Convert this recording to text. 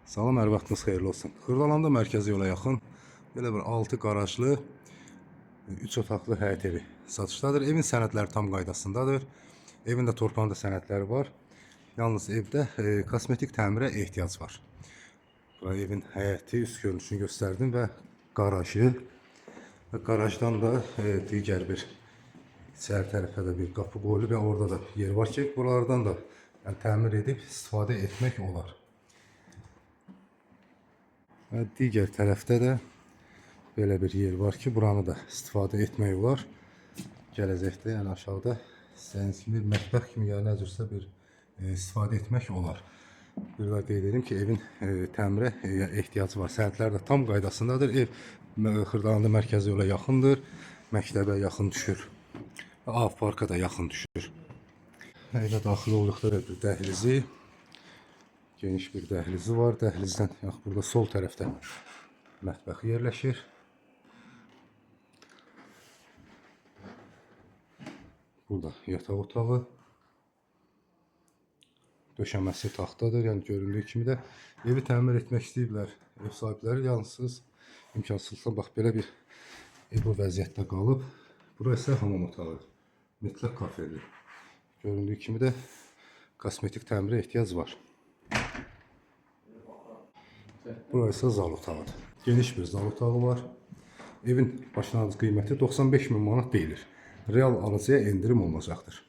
Salam, hər vaxtınız xeyirli olsun. Xırdalanda mərkəzi yola yaxın belə bir 6 qarajlı 3 otaqlı həyət evi satışdadır. Evin sənədləri tam qaydasındadır. Evin də torpağında sənədləri var. Yalnız evdə kosmetik təmirə ehtiyac var. Bura evin həyəti, üst görünüşünü göstərdim və qarajı və qarajdan da digər bir içəri tərəfə də bir qapı qoyulub və orada da yer var ki, buralardan da təmir edib istifadə etmək olar. Və digər tərəfdə də belə bir yer var ki, buranı da istifadə etmək olar. Gələcəkdə, yəni aşağıda istəyiniz kimi mətbəx kimi ya nə cürsə bir istifadə etmək olar. Bir daha qeyd edim ki, evin təmirə ehtiyacı var. Sənədlər də tam qaydasındadır. Ev Xırdalanda mərkəzi yola yaxındır. Məktəbə yaxın düşür. Av parka da yaxın düşür. Evə daxil olduqda bir dəhlizi, geniş bir dəhlizi var. Dəhlizdən burada sol tərəfdə mətbəx yerləşir. Burada yataq otağı. Döşəməsi taxtadır. Yəni göründüyü kimi də evi təmir etmək istəyiblər ev sahibləri. Yalnız imkansızlıqla bax belə bir ev bu vəziyyətdə qalıb. Bura isə hamam otağı. Mütləq kafeli. Göründüyü kimi də kosmetik təmirə ehtiyac var. Bura isə zal otağıdır. Geniş bir zal otağı var. Evin başlanğıc qiyməti 95 min manat deyilir. Real alıcıya endirim olunacaqdır.